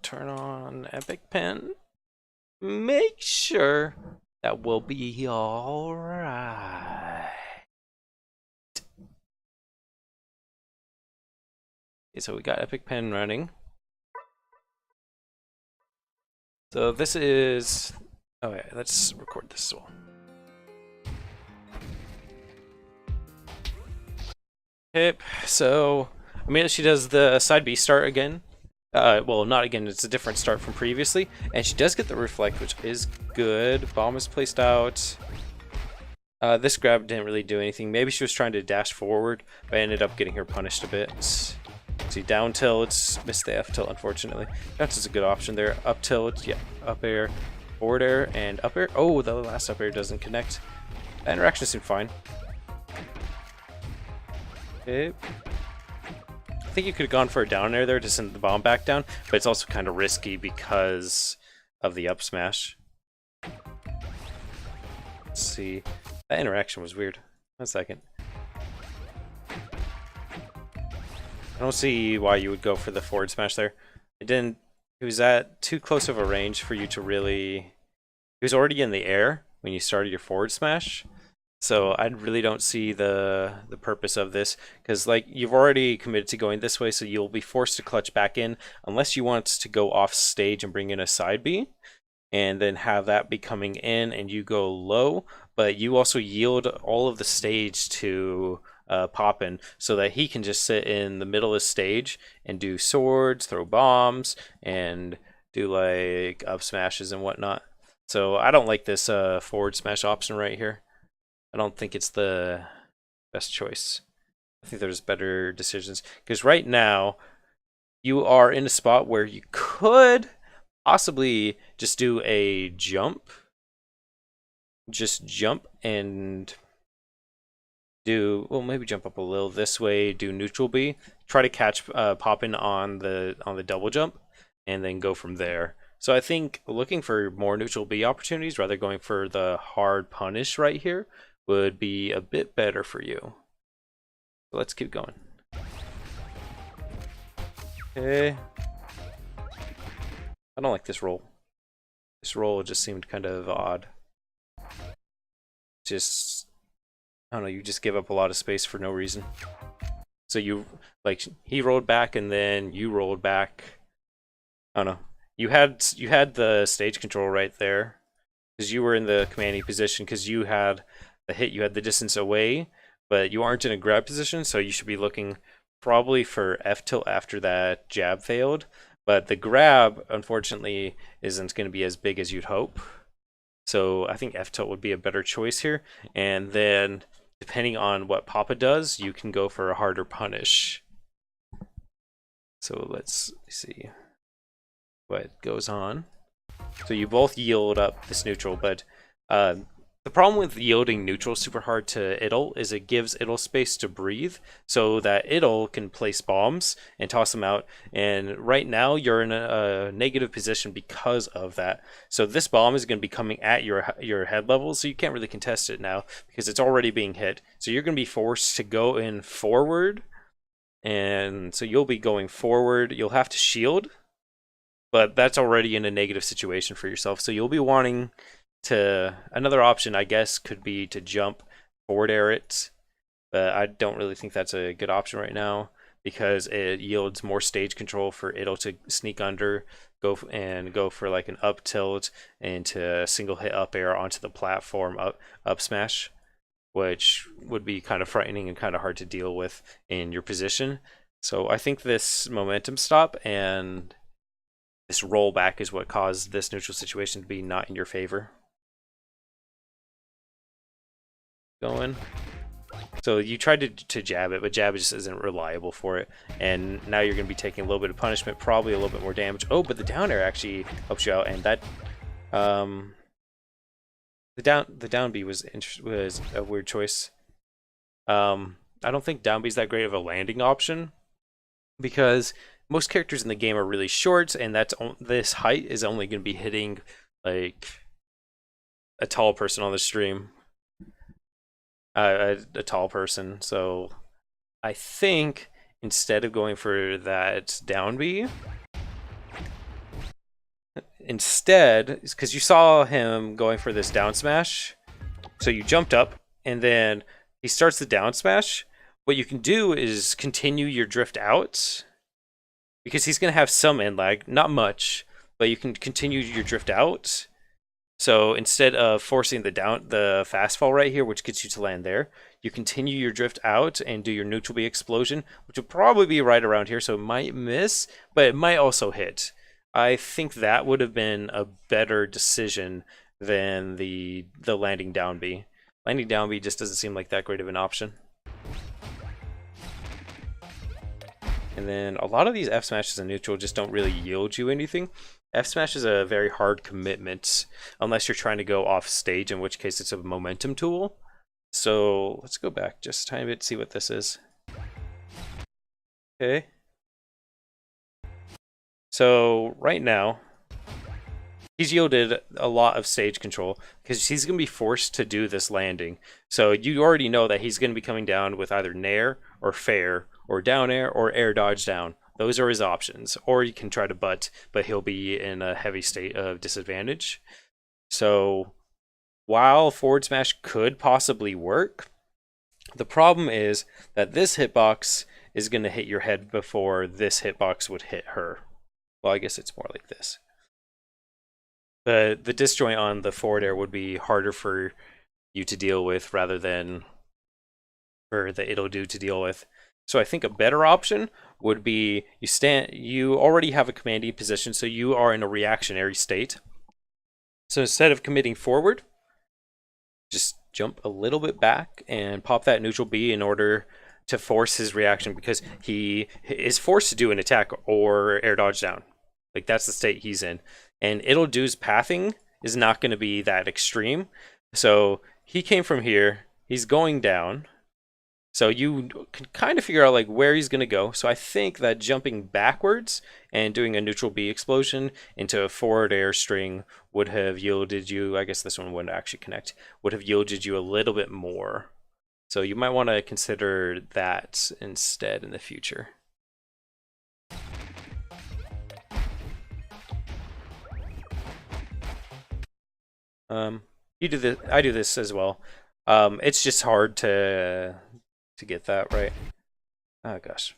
turn on Epic Pen. Make sure that will be alright. Okay, so we got Epic Pen running. So this is... Oh yeah, let's record this as well. Okay, so Amelia, she does the side B start again. Well, not again, it's a different start from previously. And she does get the reflect, which is good. Bomb is placed out. This grab didn't really do anything. Maybe she was trying to dash forward, but I ended up getting her punished a bit. See, down tilt, missed the F tilt, unfortunately. That's just a good option there. Up tilt, yeah, up air, forward air, and up air. Oh, the last up air doesn't connect. The interaction seemed fine. Okay. I think you could have gone for a down air there to send the bomb back down, but it's also kind of risky because of the up smash. Let's see. That interaction was weird. 1 second. I don't see why you would go for the forward smash there. It was at too close of a range for you to really... He was already in the air when you started your forward smash. So I really don't see the purpose of this, because like you've already committed to going this way, so you'll be forced to clutch back in unless you want to go off stage and bring in a side B and then have that be coming in and you go low, but you also yield all of the stage to Poppin so that he can just sit in the middle of the stage and do swords, throw bombs, and do like up smashes and whatnot. So I don't like this forward smash option right here. I don't think it's the best choice. I think there's better decisions. Because right now, you are in a spot where you could possibly just do a jump. Just jump and do, well, maybe jump up a little this way, do neutral B. Try to catch Poppin on the double jump, and then go from there. So I think looking for more neutral B opportunities rather going for the hard punish right here would be a bit better for you. So let's keep going. Okay. I don't like this roll. This roll just seemed kind of odd. Just, I don't know, you just give up a lot of space for no reason. So you, like, he rolled back and then you rolled back. I don't know. You had the stage control right there because you were in the commanding position because you had the hit, you had the distance away, but you aren't in a grab position, so you should be looking probably for F tilt after that jab failed. But the grab, unfortunately, isn't going to be as big as you'd hope. So I think F tilt would be a better choice here. And then, depending on what Papa does, you can go for a harder punish. So let's see what goes on. So you both yield up this neutral, but the problem with yielding neutral super hard to Idle is it gives Idle space to breathe so that Idle can place bombs and toss them out. And right now you're in a negative position because of that. So this bomb is going to be coming at your head level, so you can't really contest it now because it's already being hit. So you're going to be forced to go in forward, and so you'll be going forward. You'll have to shield, but that's already in a negative situation for yourself. So you'll be wanting to, another option I guess could be to jump forward air it, but I don't really think that's a good option right now because it yields more stage control for Idle to sneak under, go for like an up tilt and to single hit up air onto the platform up smash, which would be kind of frightening and kind of hard to deal with in your position. So I think this momentum stop and this rollback is what caused this neutral situation to be not in your favor. Going. So you tried to jab it, but jab just isn't reliable for it. And now you're going to be taking a little bit of punishment, probably a little bit more damage. Oh, but the down air actually helps you out, and that the down B was a weird choice. I don't think down B is that great of a landing option because most characters in the game are really short, and this height is only going to be hitting like a tall person on the stream. A tall person. So I think instead of going for that down B, instead, because you saw him going for this down smash, so you jumped up, and then he starts the down smash. What you can do is continue your drift out, because he's going to have some end lag, not much, but you can continue your drift out. So instead of forcing the fast fall right here, which gets you to land there, you continue your drift out and do your neutral B explosion, which will probably be right around here, so it might miss, but it might also hit. I think that would have been a better decision than the landing down B. Landing down B just doesn't seem like that great of an option. And then a lot of these F smashes in neutral just don't really yield you anything. F smash is a very hard commitment unless you're trying to go off stage, in which case it's a momentum tool. So let's go back just a tiny bit, see what this is. Okay. So right now, he's yielded a lot of stage control because he's going to be forced to do this landing. So you already know that he's going to be coming down with either nair or fair or down air or air dodge down. Those are his options. Or you can try to butt, but he'll be in a heavy state of disadvantage. So while forward smash could possibly work, the problem is that this hitbox is going to hit your head before this hitbox would hit her. Well, I guess it's more like this. The disjoint on the forward air would be harder for you to deal with rather than for the it'll do to deal with. So I think a better option would be you already have a commanding position, so you are in a reactionary state. So instead of committing forward, just jump a little bit back and pop that neutral B in order to force his reaction, because he is forced to do an attack or air dodge down. Like, that's the state he's in. And it'll do's pathing is not going to be that extreme. So he came from here, he's going down. So you can kind of figure out like where he's going to go. So I think that jumping backwards and doing a neutral B explosion into a forward air string would have yielded you, I guess this one wouldn't actually connect, would have yielded you a little bit more. So you might want to consider that instead in the future. You do this, I do this as well. It's just hard to get that right. Oh gosh.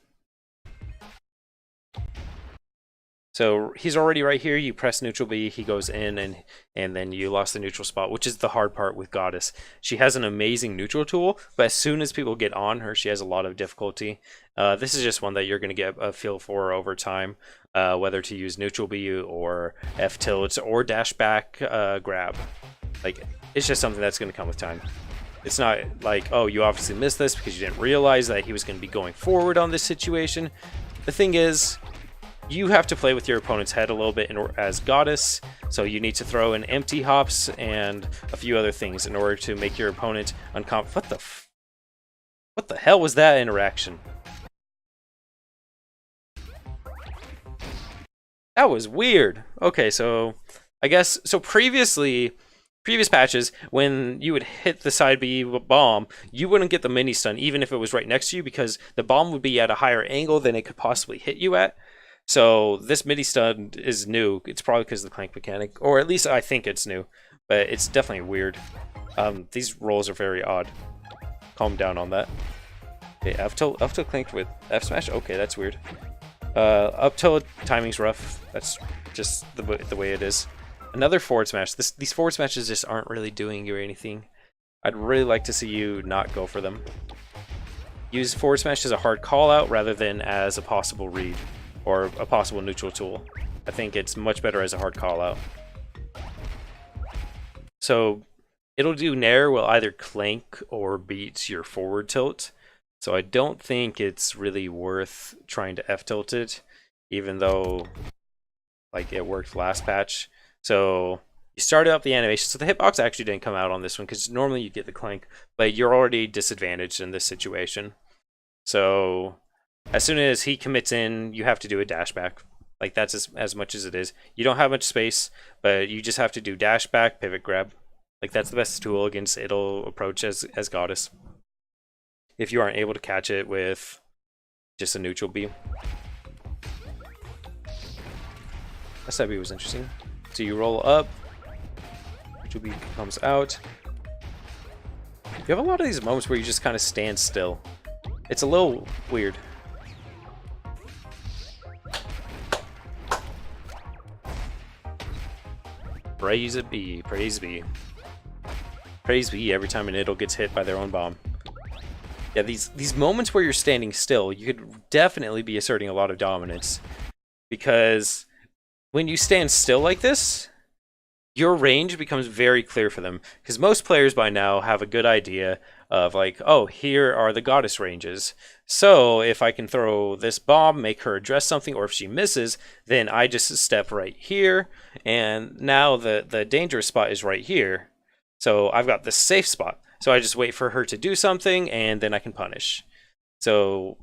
So he's already right here. You press neutral B, he goes in, and then you lost the neutral spot, which is the hard part with Goddess. She has an amazing neutral tool, but as soon as people get on her, she has a lot of difficulty. This is just one that you're going to get a feel for over time, whether to use neutral B or F tilt or dash back grab. Like, it's just something that's going to come with time. It's not like, oh, you obviously missed this because you didn't realize that he was going to be going forward on this situation. The thing is, you have to play with your opponent's head a little bit as Goddess, so you need to throw in empty hops and a few other things in order to make your opponent uncomfortable. What the hell was that interaction? That was weird. Okay, so I guess, so previous patches, when you would hit the side B bomb, you wouldn't get the mini stun even if it was right next to you, because the bomb would be at a higher angle than it could possibly hit you at. So this mini stun is new. It's probably because of the clank mechanic, or at least I think it's new, but it's definitely weird. These rolls are very odd. Calm down on that. Okay, F tilt clanked with F smash. Okay, that's weird. Up tilt timing's rough. That's just the way it is. Another forward smash. These forward smashes just aren't really doing you anything. I'd really like to see you not go for them. Use forward smash as a hard call out rather than as a possible read or a possible neutral tool. I think it's much better as a hard call out. So it'll do nair will either clank or beat your forward tilt. So I don't think it's really worth trying to F tilt it, even though like it worked last patch. So you started up the animation. So the hitbox actually didn't come out on this one because normally you get the clank, but you're already disadvantaged in this situation. So as soon as he commits in, you have to do a dash back. Like, that's as much as it is. You don't have much space, but you just have to do dash back, pivot grab. Like, that's the best tool against it'll approach as Goddess, if you aren't able to catch it with just a neutral beam. SIB was interesting. So you roll up, neutral B comes out. You have a lot of these moments where you just kind of stand still. It's a little weird. Praise be, praise be. Praise be every time an idol gets hit by their own bomb. Yeah, these moments where you're standing still, you could definitely be asserting a lot of dominance. Because when you stand still like this, your range becomes very clear for them. Because most players by now have a good idea of like, oh, here are the goddess ranges. So if I can throw this bomb, make her address something, or if she misses, then I just step right here. And now the dangerous spot is right here. So I've got this safe spot. So I just wait for her to do something, and then I can punish. So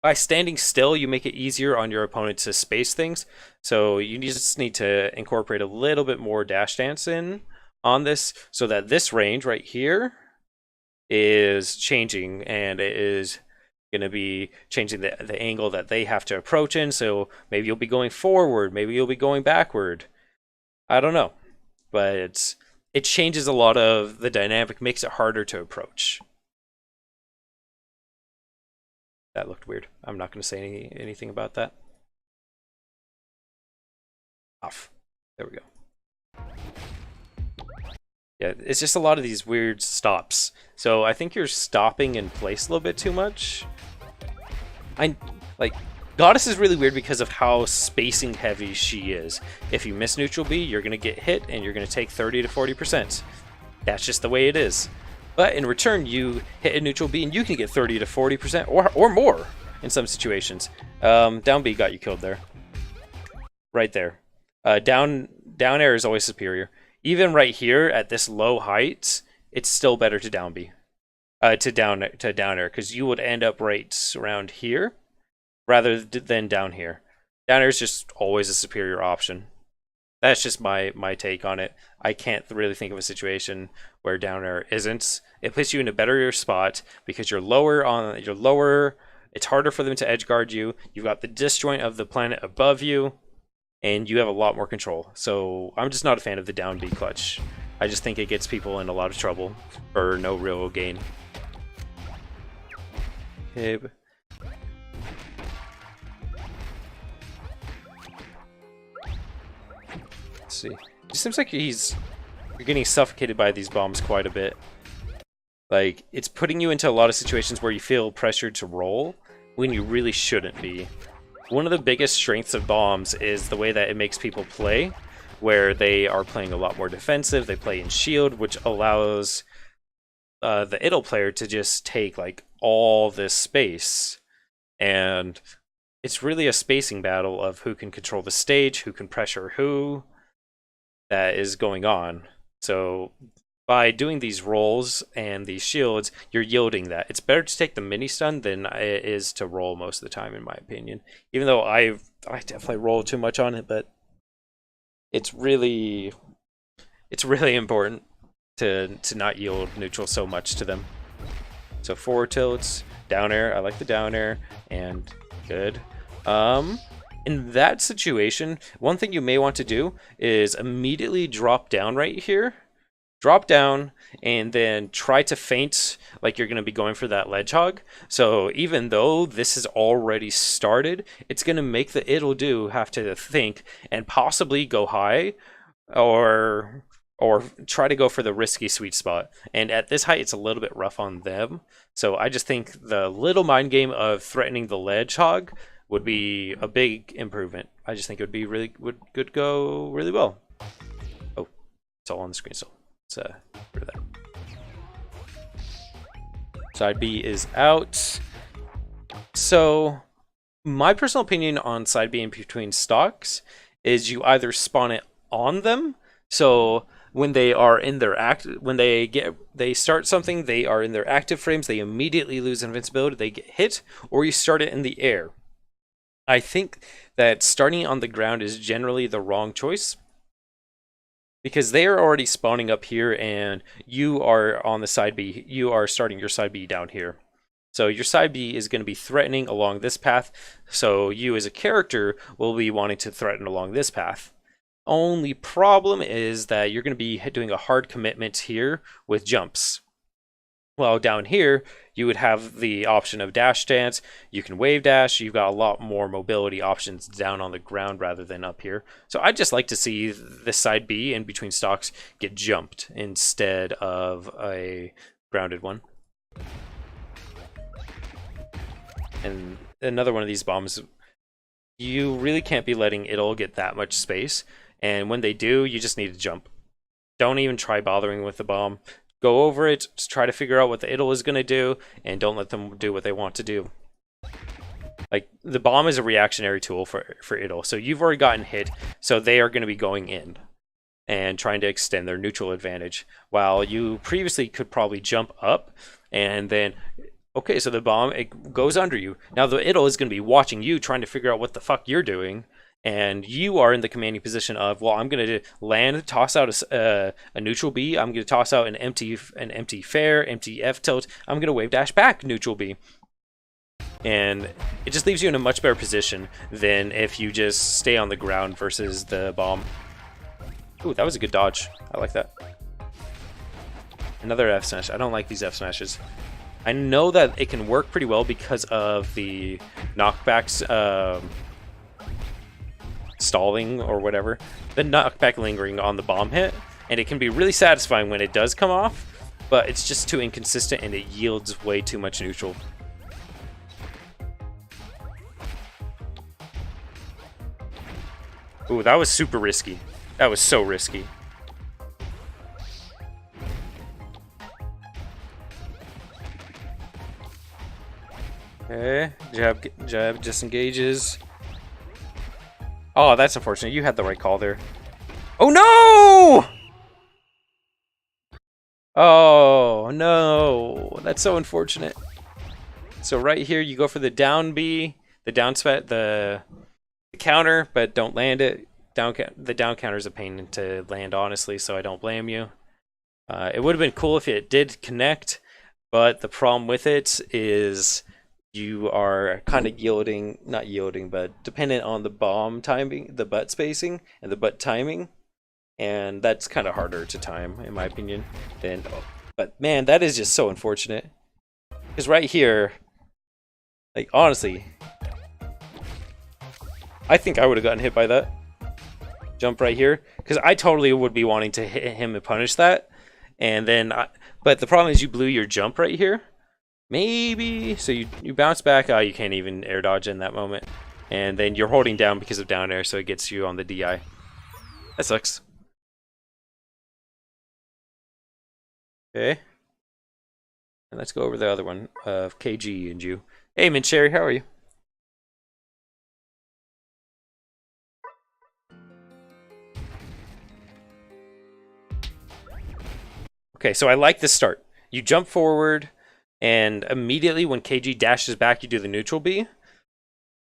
by standing still, you make it easier on your opponent to space things. So you just need to incorporate a little bit more dash dance in on this, so that this range right here is changing, and it is going to be changing the angle that they have to approach in. So maybe you'll be going forward, maybe you'll be going backward. I don't know, but it changes a lot of the dynamic, makes it harder to approach. That looked weird. I'm not going to say anything about that. Off. There we go. Yeah, it's just a lot of these weird stops. So I think you're stopping in place a little bit too much. Goddess is really weird because of how spacing heavy she is. If you miss neutral B, you're going to get hit and you're going to take 30 to 40%. That's just the way it is. But in return, you hit a neutral B and you can get 30 to 40% or more in some situations. Down B got you killed there. Right there. Down air is always superior. Even right here at this low height, it's still better to down B. To down air, because you would end up right around here rather than down here. Down air is just always a superior option. That's just my take on it. I can't really think of a situation where down air isn't. It puts you in a better spot because you're lower. It's harder for them to edge guard you. You've got the disjoint of the planet above you, and you have a lot more control. So I'm just not a fan of the down B clutch. I just think it gets people in a lot of trouble for no real gain. Okay. See. It just seems like you're getting suffocated by these bombs quite a bit. Like, it's putting you into a lot of situations where you feel pressured to roll when you really shouldn't be. One of the biggest strengths of bombs is the way that it makes people play, where they are playing a lot more defensive, they play in shield, which allows the idle player to just take like all this space, and it's really a spacing battle of who can control the stage, who can pressure who. That is going on. So by doing these rolls and these shields, you're yielding that. It's better to take the mini stun than it is to roll most of the time, in my opinion. Even though I definitely roll too much on it, but it's really important to not yield neutral so much to them. So forward tilts, down air. I like the down air, and good. In that situation, one thing you may want to do is immediately drop down right here. Drop down and then try to feint like you're going to be going for that ledge hog. So even though this has already started, it's going to make the idle do have to think and possibly go high or try to go for the risky sweet spot. And at this height, it's a little bit rough on them. So I just think the little mind game of threatening the ledge hog would be a big improvement. I just think it would go really well. Oh, it's all on the screen still. Let's rid of that. Side B is out. So my personal opinion on side B in between stocks is you either spawn it on them. So when they are in their they start something, they are in their active frames, they immediately lose invincibility, they get hit, or you start it in the air. I think that starting on the ground is generally the wrong choice, because they are already spawning up here and you are on the side B. You are starting your side B down here. So your side B is going to be threatening along this path. So you as a character will be wanting to threaten along this path. Only problem is that you're going to be doing a hard commitment here with jumps. Well, down here, you would have the option of dash stance. You can wave dash. You've got a lot more mobility options down on the ground rather than up here. So I'd just like to see this side B in between stocks get jumped instead of a grounded one. And another one of these bombs, you really can't be letting it all get that much space. And when they do, you just need to jump. Don't even try bothering with the bomb. Go over it, just try to figure out what the idle is going to do, and don't let them do what they want to do. Like, the bomb is a reactionary tool for idle, so you've already gotten hit, so they are going to be going in and trying to extend their neutral advantage, while you previously could probably jump up, and then, okay, so the bomb, it goes under you. Now the idle is going to be watching you, trying to figure out what the fuck you're doing, and you are in the commanding position of, well, I'm going to land, toss out a neutral B. I'm going to toss out an empty fair, empty F tilt. I'm going to wave dash back neutral B. And it just leaves you in a much better position than if you just stay on the ground versus the bomb. Ooh, that was a good dodge. I like that. Another F smash. I don't like these F smashes. I know that it can work pretty well because of the knockbacks, stalling or whatever, the knockback lingering on the bomb hit, and it can be really satisfying when it does come off, but it's just too inconsistent and it yields way too much neutral. Ooh, that was super risky. That was so risky. Okay, jab disengages. Oh, that's unfortunate. You had the right call there. Oh, no! Oh, no. That's so unfortunate. So right here, you go for the down B, the down sweat, the counter, but don't land it. The down counter is a pain to land, honestly, so I don't blame you. It would have been cool if it did connect, but the problem with it is you are kind of not yielding, but dependent on the bomb timing, the butt spacing, and the butt timing, and that's kind of harder to time, in my opinion. But man, that is just so unfortunate. Because right here, like, honestly, I think I would have gotten hit by that jump right here, because I totally would be wanting to hit him and punish that, and then, but the problem is you blew your jump right here. Maybe, so you bounce back, you can't even air dodge in that moment, and then you're holding down because of down air, so it gets you on the DI. That sucks. Okay, and let's go over the other one of KG and you. Hey, Mint Cherry, how are you? Okay, so I like this start. You jump forward, and immediately when KG dashes back, you do the neutral B.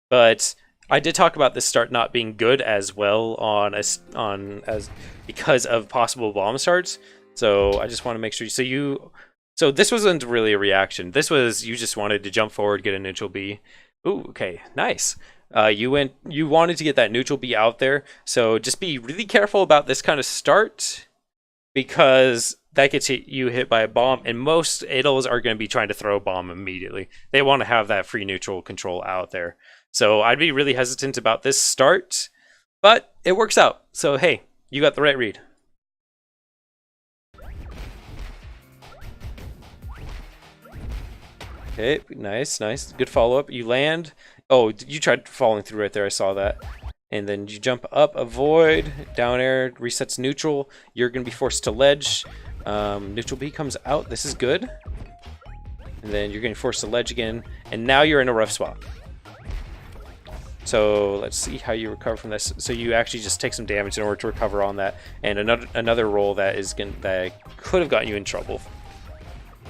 But I did talk about this start not being good as well because of possible bomb starts. So I just want to make sure. So this wasn't really a reaction. This was you just wanted to jump forward, get a neutral B. Ooh, okay, nice. You wanted to get that neutral B out there. So just be really careful about this kind of start, because that gets you hit by a bomb, and most idles are going to be trying to throw a bomb immediately. They want to have that free neutral control out there. So I'd be really hesitant about this start, but it works out. So hey, you got the right read. Okay, nice, nice. Good follow-up. You land. Oh, you tried falling through right there. I saw that. And then you jump up, avoid, down air, resets neutral. You're going to be forced to ledge. Neutral B comes out. This is good. And then you're getting forced to ledge again. And now you're in a rough spot. So let's see how you recover from this. So you actually just take some damage in order to recover on that. And another roll that could have gotten you in trouble.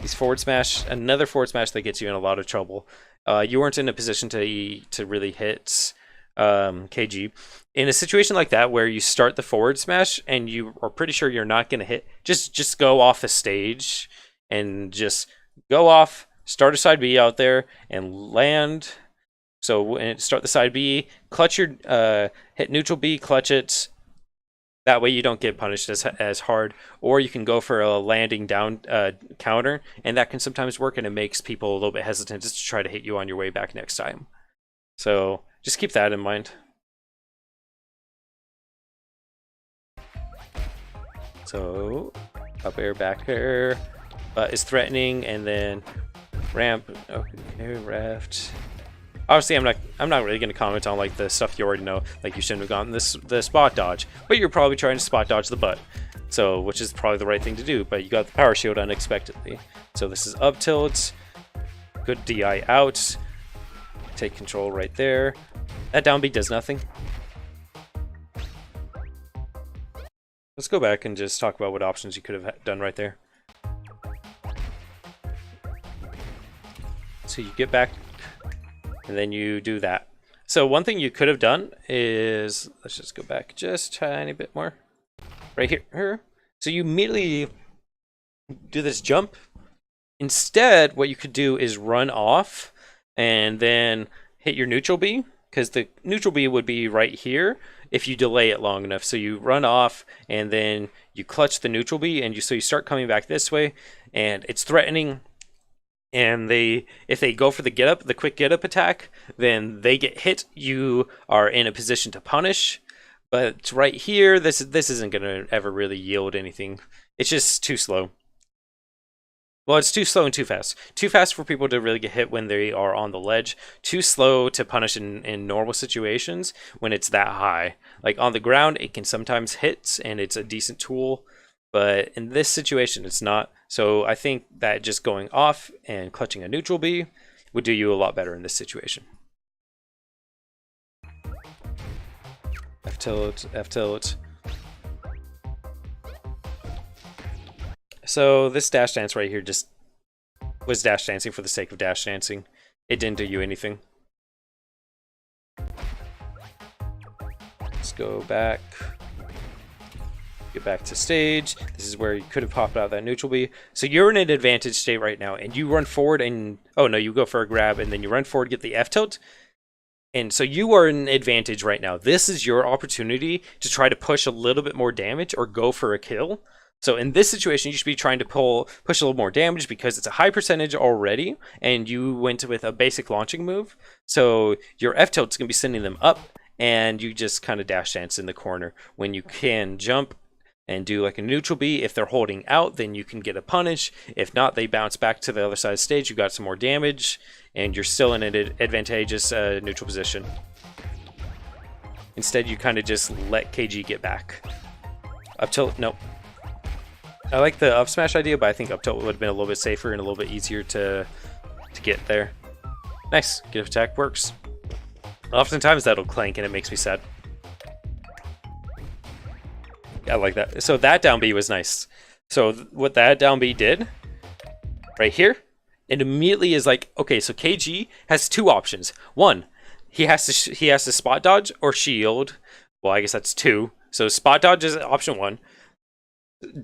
These forward smash, another forward smash that gets you in a lot of trouble. You weren't in a position to really hit KG. In a situation like that where you start the forward smash and you are pretty sure you're not going to hit, just go off the stage and just go off, start a side B out there and land. So start the side B, clutch your hit neutral B, clutch it, That way you don't get punished as hard, or you can go for a landing down counter, and that can sometimes work, and it makes people a little bit hesitant just to try to hit you on your way back next time. So just keep that in mind. So up air, back air is threatening, and then ramp. Okay, raft. Obviously, I'm not really going to comment on like the stuff you already know. Like you shouldn't have gotten the spot dodge, but you're probably trying to spot dodge the butt. So, which is probably the right thing to do. But you got the power shield unexpectedly. So this is up tilt. Good DI out. Take control right there. That down B does nothing. Let's go back and just talk about what options you could have done right there. So you get back, and then you do that. So one thing you could have done is, let's just go back just a tiny bit more. Right here. So you immediately do this jump. Instead, what you could do is run off and then hit your neutral B, because the neutral B would be right here if you delay it long enough. So you run off and then you clutch the neutral B, and so you start coming back this way, and it's threatening. And if they go for the quick get up attack, then they get hit. You are in a position to punish. But right here, this isn't going to ever really yield anything. It's just too slow. Well, it's too slow and too fast. Too fast for people to really get hit when they are on the ledge. Too slow to punish in normal situations when it's that high. Like on the ground, it can sometimes hit, and it's a decent tool. But in this situation, it's not. So I think that just going off and clutching a neutral B would do you a lot better in this situation. F tilt, F tilt. So this dash dance right here just was dash dancing for the sake of dash dancing. It didn't do you anything. Let's go back. Get back to stage. This is where you could have popped out that neutral B. So you're in an advantage state right now, and you run forward and you go for a grab, and then you run forward, get the F tilt. And so you are in an advantage right now. This is your opportunity to try to push a little bit more damage or go for a kill. So in this situation, you should be trying to push a little more damage because it's a high percentage already, and you went with a basic launching move. So your F tilt is going to be sending them up, and you just kind of dash dance in the corner when you can jump and do like a neutral B. If they're holding out, then you can get a punish. If not, they bounce back to the other side of the stage. You got some more damage, and you're still in an advantageous neutral position. Instead, you kind of just let KG get back. Up tilt, nope. I like the up smash idea, but I think up tilt would have been a little bit safer and a little bit easier to get there. Nice, get up attack works. Oftentimes that'll clank and it makes me sad. I like that. So that down B was nice. So what that down B did right here, it immediately is like, okay, so KG has two options. One, he has to spot dodge or shield. Well, I guess that's two. So spot dodge is option one.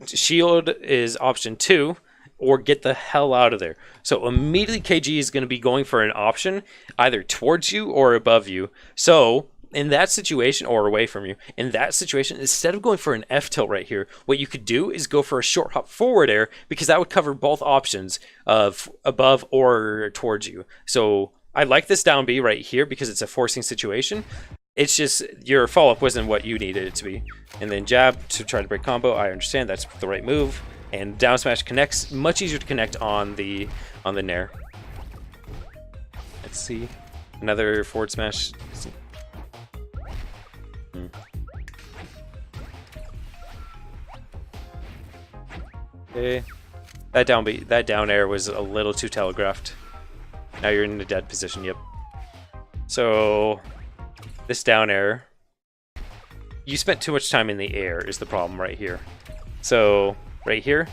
Shield is option two, or get the hell out of there. So immediately KG is going to be going for an option either towards you or above you. So in that situation, or away from you, in that situation, instead of going for an F tilt right here, what you could do is go for a short hop forward air, because that would cover both options of above or towards you. So I like this down B right here because it's a forcing situation. It's just your follow-up wasn't what you needed it to be. And then jab to try to break combo. I understand that's the right move. And down smash connects, much easier to connect on the nair. Let's see. Another forward smash. Okay. That down air was a little too telegraphed. Now you're in a dead position, yep. So this down air, you spent too much time in the air is the problem right here. So right here,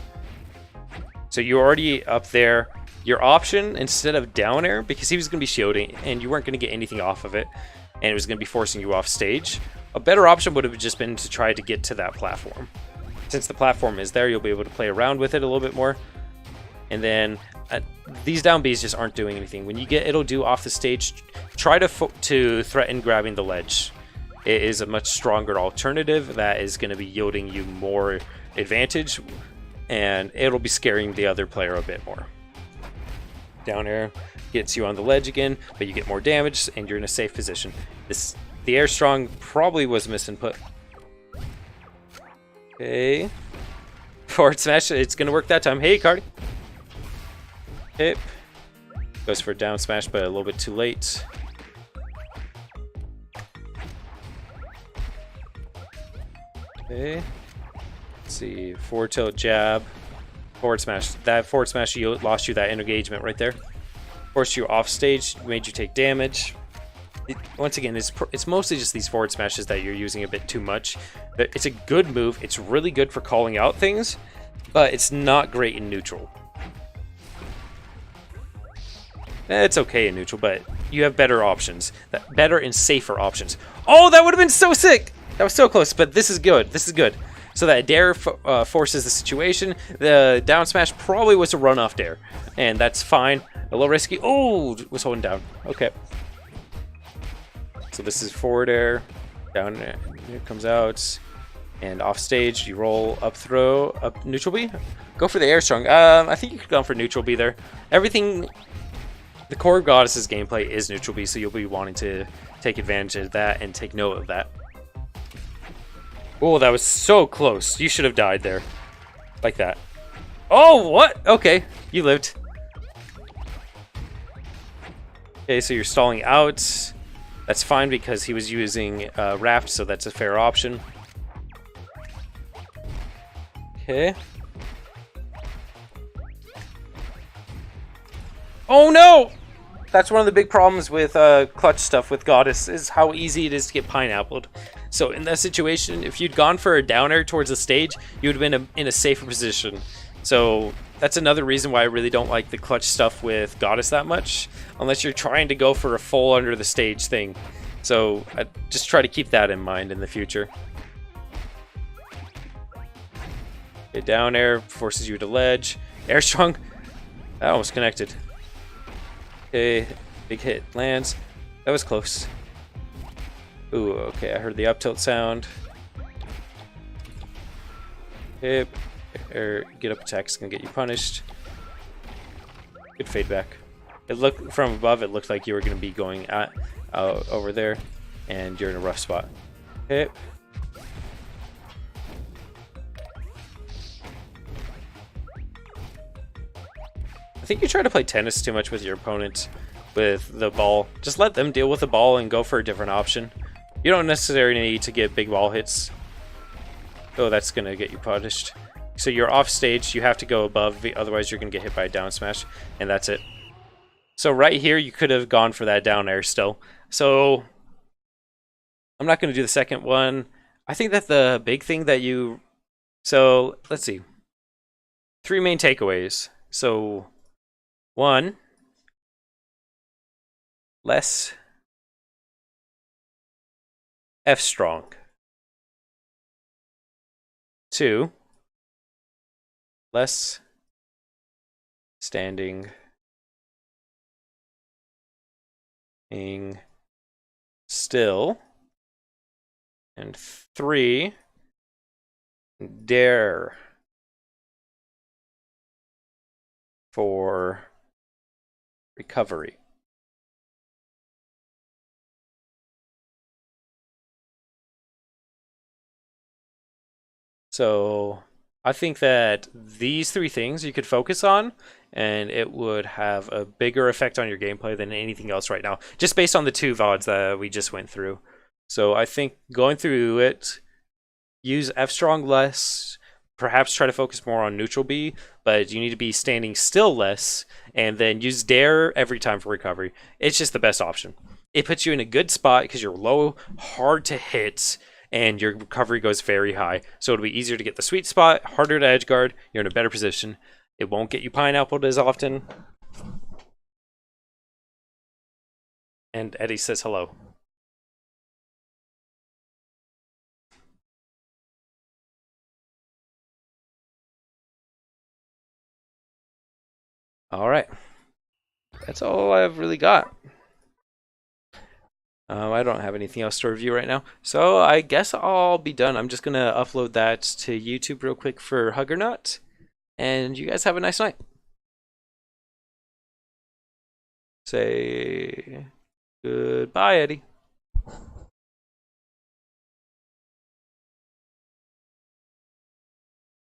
so you're already up there. Your option, instead of down air, because he was going to be shielding and you weren't going to get anything off of it, and it was going to be forcing you off stage, a better option would have just been to try to get to that platform. Since the platform is there, you'll be able to play around with it a little bit more. And then these down Bs just aren't doing anything. When you get it'll do off the stage, try to threaten grabbing the ledge. it is a much stronger alternative that is going to be yielding you more advantage, and it'll be scaring the other player a bit more. Down air gets you on the ledge again, but you get more damage and you're in a safe position. The air strong probably was misinput. Okay. Forward smash, it's gonna work that time. Hey, Cardi. Hip. Goes for a down smash, but a little bit too late. Okay. Let's see. Forward tilt jab. Forward smash. That forward smash lost you that engagement right there. Forced you off stage, made you take damage. Once again, it's mostly just these forward smashes that you're using a bit too much. It's a good move. It's really good for calling out things, but it's not great in neutral. It's okay in neutral, but you have better options. Better and safer options. Oh, that would have been so sick! That was so close, but this is good. This is good. So that dare forces the situation. The down smash probably was a run-off dare, and that's fine. A little risky. Oh, was holding down. Okay. So this is forward air, down air, it comes out, and off stage, you roll up throw, up neutral B. Go for the air strong. I think you could go for neutral B there. Everything, the core of Goddess's gameplay is neutral B, so you'll be wanting to take advantage of that and take note of that. Oh, that was so close. You should have died there. Like that. Oh, what? Okay, you lived. Okay, so you're stalling out. That's fine because he was using Raft, so that's a fair option. Okay. Oh no! That's one of the big problems with clutch stuff with Goddess, is how easy it is to get pineappled. So in that situation, if you'd gone for a down air towards the stage, you would have been in a safer position. So that's another reason why I really don't like the clutch stuff with Goddess that much, unless you're trying to go for a full under the stage thing. So I just try to keep that in mind in the future. Okay, down air forces you to ledge. Air strong. That almost connected. Okay, big hit lands. That was close. Ooh, okay, I heard the up tilt sound. Okay, get up attack is gonna get you punished. Good fade back. It looked from above. It looked like you were gonna be going over there, and you're in a rough spot. Okay. I think you try to play tennis too much with your opponent with the ball. Just let them deal with the ball and go for a different option. You don't necessarily need to get big ball hits. Oh, that's going to get you punished. So you're off stage, you have to go above, otherwise you're going to get hit by a down smash, and that's it. So right here, you could have gone for that down air still. So I'm not going to do the second one. I think that the big thing that you... So let's see. 3 main takeaways. So 1, less F strong. 2, less standing still. And 3, dare for recovery. So I think that these 3 things you could focus on, and it would have a bigger effect on your gameplay than anything else right now, just based on the 2 VODs that we just went through. So I think going through it, use F strong less, perhaps try to focus more on neutral B, but you need to be standing still less, and then use dare every time for recovery. It's just the best option. It puts you in a good spot because you're low, hard to hit, and your recovery goes very high. So it'll be easier to get the sweet spot, harder to edge guard, you're in a better position. It won't get you pineappled as often. And Eddie says hello. All right. That's all I've really got. I don't have anything else to review right now, so I guess I'll be done. I'm just gonna upload that to YouTube real quick for Huggernaut, and you guys have a nice night. Say goodbye, Eddie.